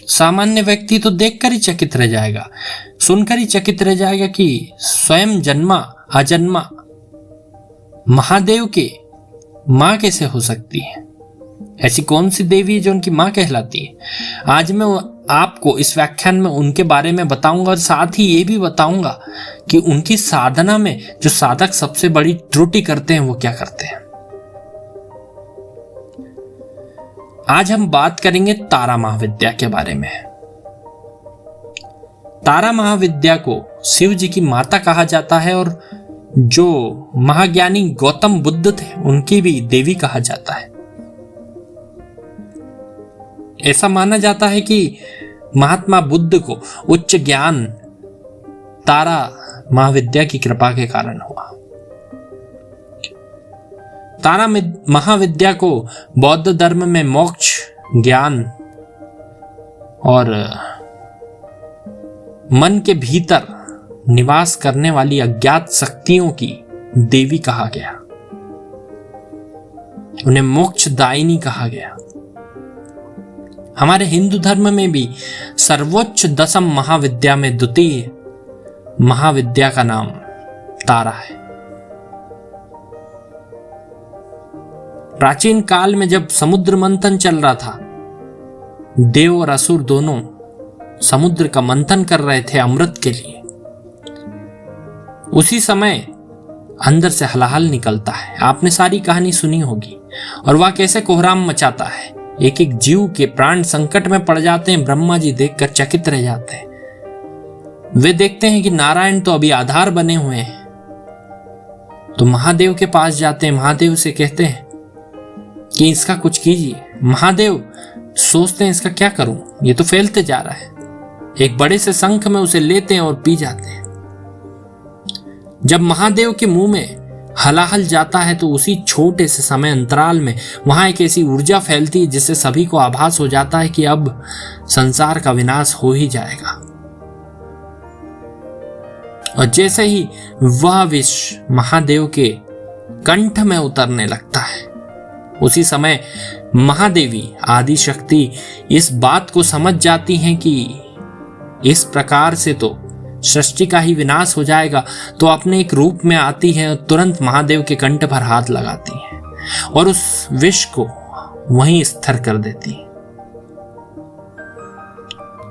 सामान्य व्यक्ति तो देखकर ही चकित रह जाएगा, सुनकर ही चकित रह जाएगा कि स्वयं जन्मा अजन्मा महादेव के मां कैसे हो सकती है। ऐसी कौन सी देवी है जो उनकी मां कहलाती है। आज मैं आपको इस व्याख्यान में उनके बारे में बताऊंगा और साथ ही ये भी बताऊंगा कि उनकी साधना में जो साधक सबसे बड़ी त्रुटि करते हैं वो क्या करते हैं। आज हम बात करेंगे तारा महाविद्या के बारे में। तारा महाविद्या को शिव जी की माता कहा जाता है और जो महाज्ञानी गौतम बुद्ध थे उनकी भी देवी कहा जाता है। ऐसा माना जाता है कि महात्मा बुद्ध को उच्च ज्ञान तारा महाविद्या की कृपा के कारण हुआ। तारा महाविद्या को बौद्ध धर्म में मोक्ष, ज्ञान और मन के भीतर निवास करने वाली अज्ञात शक्तियों की देवी कहा गया। उन्हें मोक्षदायिनी कहा गया। हमारे हिंदू धर्म में भी सर्वोच्च दशम महाविद्या में द्वितीय महाविद्या का नाम तारा है। प्राचीन काल में जब समुद्र मंथन चल रहा था, देव और असुर दोनों समुद्र का मंथन कर रहे थे अमृत के लिए। उसी समय अंदर से हलाहल निकलता है। आपने सारी कहानी सुनी होगी और वह कैसे कोहराम मचाता है। एक एक जीव के प्राण संकट में पड़ जाते हैं। ब्रह्मा जी देखकर चकित रह जाते हैं। वे देखते हैं कि नारायण तो अभी आधार बने हुए हैं, तो महादेव के पास जाते हैं। महादेव से कहते हैं कि इसका कुछ कीजिए। महादेव सोचते हैं इसका क्या करूं, ये तो फैलते जा रहा है। एक बड़े से शंख में उसे लेते हैं और पी जाते हैं। जब महादेव के मुंह में हलाहल जाता है तो उसी छोटे से समय अंतराल में वहां एक ऐसी ऊर्जा फैलती है जिससे सभी को आभास हो जाता है कि अब संसार का विनाश हो ही जाएगा। और जैसे ही वह विष महादेव के कंठ में उतरने लगता है, उसी समय महादेवी आदि शक्ति इस बात को समझ जाती हैं कि इस प्रकार से तो सृष्टि का ही विनाश हो जाएगा, तो अपने एक रूप में आती है और तुरंत महादेव के कंठ पर हाथ लगाती है और उस विष को वहीं स्थिर कर देती है।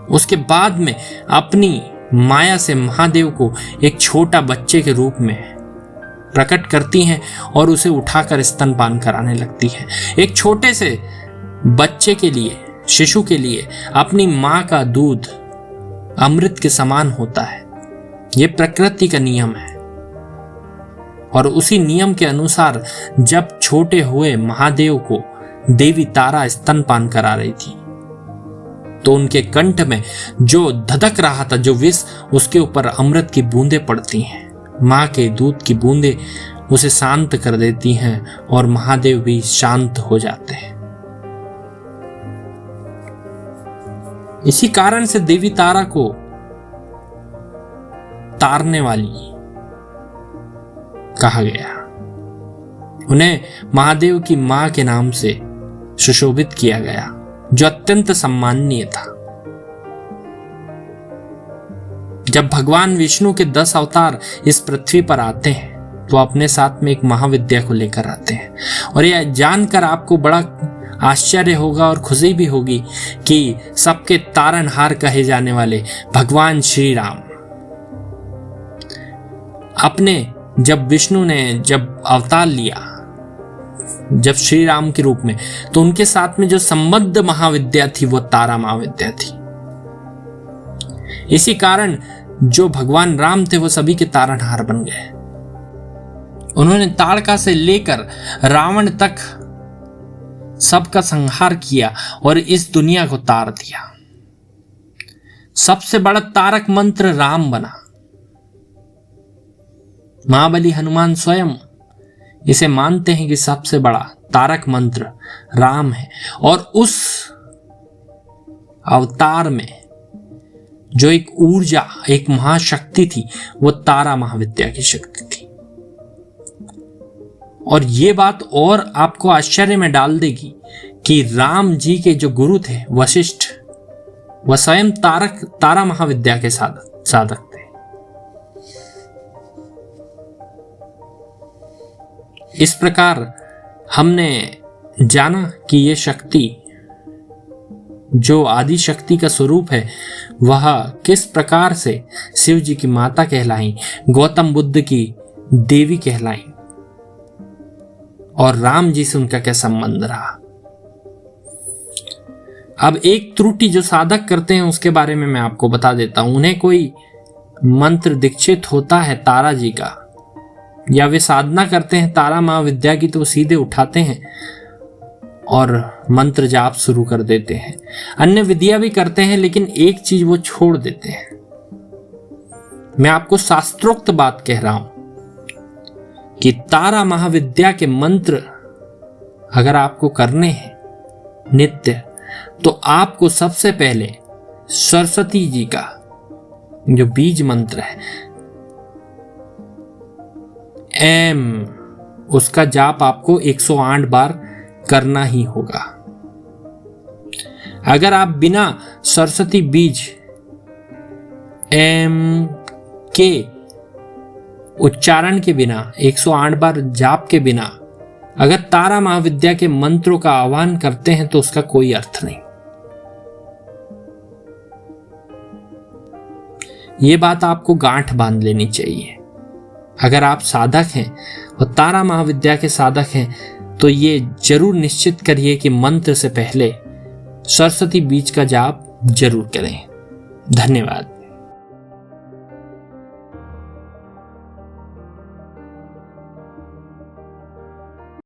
उसके बाद में अपनी माया से महादेव को एक छोटा बच्चे के रूप में प्रकट करती हैं और उसे उठाकर स्तनपान कराने लगती है। एक छोटे से बच्चे के लिए, शिशु के लिए अपनी मां का दूध अमृत के समान होता है। यह प्रकृति का नियम है और उसी नियम के अनुसार जब छोटे हुए महादेव को देवी तारा स्तनपान करा रही थी तो उनके कंठ में जो धधक रहा था, जो विष, उसके ऊपर अमृत की बूंदें पड़ती हैं। मां के दूध की बूंदें उसे शांत कर देती हैं और महादेव भी शांत हो जाते हैं। इसी कारण से देवी तारा को तारने वाली कहा गया। उन्हें महादेव की मां के नाम से सुशोभित किया गया, जो अत्यंत सम्माननीय था। जब भगवान विष्णु के 10 अवतार इस पृथ्वी पर आते हैं तो अपने साथ में एक महाविद्या को लेकर आते हैं। और यह जानकर आपको बड़ा आश्चर्य होगा और खुशी भी होगी कि सबके तारनहार कहे जाने वाले भगवान श्री राम अपने, जब विष्णु ने जब अवतार लिया, जब श्री राम के रूप में, तो उनके साथ में जो संबद्ध महाविद्या थी वो तारा महाविद्या थी। इसी कारण जो भगवान राम थे वो सभी के तारनहार बन गए। उन्होंने ताड़का से लेकर रावण तक सबका संहार किया और इस दुनिया को तार दिया। सबसे बड़ा तारक मंत्र राम बना। महाबली हनुमान स्वयं इसे मानते हैं कि सबसे बड़ा तारक मंत्र राम है। और उस अवतार में जो एक ऊर्जा, एक महाशक्ति थी, वो तारा महाविद्या की शक्ति थी। और ये बात और आपको आश्चर्य में डाल देगी कि राम जी के जो गुरु थे वशिष्ठ, वह स्वयं तारा महाविद्या के साधक थे। इस प्रकार हमने जाना कि ये शक्ति जो आदि शक्ति का स्वरूप है वह किस प्रकार से शिव जी की माता कहलाई, गौतम बुद्ध की देवी कहलाई और राम जी से उनका क्या संबंध रहा। अब एक त्रुटि जो साधक करते हैं उसके बारे में मैं आपको बता देता हूं। उन्हें कोई मंत्र दीक्षित होता है तारा जी का, या वे साधना करते हैं तारा महाविद्या की, तो सीधे उठाते हैं और मंत्र जाप शुरू कर देते हैं। अन्य विधियां भी करते हैं, लेकिन एक चीज वो छोड़ देते हैं। मैं आपको शास्त्रोक्त बात कह रहा हूं कि तारा महाविद्या के मंत्र अगर आपको करने हैं नित्य, तो आपको सबसे पहले सरस्वती जी का जो बीज मंत्र है एम, उसका जाप आपको 108 बार करना ही होगा। अगर आप बिना सरस्वती बीज एम के उच्चारण के बिना 108 बार जाप के बिना अगर तारा महाविद्या के मंत्रों का आह्वान करते हैं तो उसका कोई अर्थ नहीं। ये बात आपको गांठ बांध लेनी चाहिए। अगर आप साधक हैं और तारा महाविद्या के साधक हैं तो ये जरूर निश्चित करिए कि मंत्र से पहले सरस्वती बीज का जाप जरूर करें। धन्यवाद।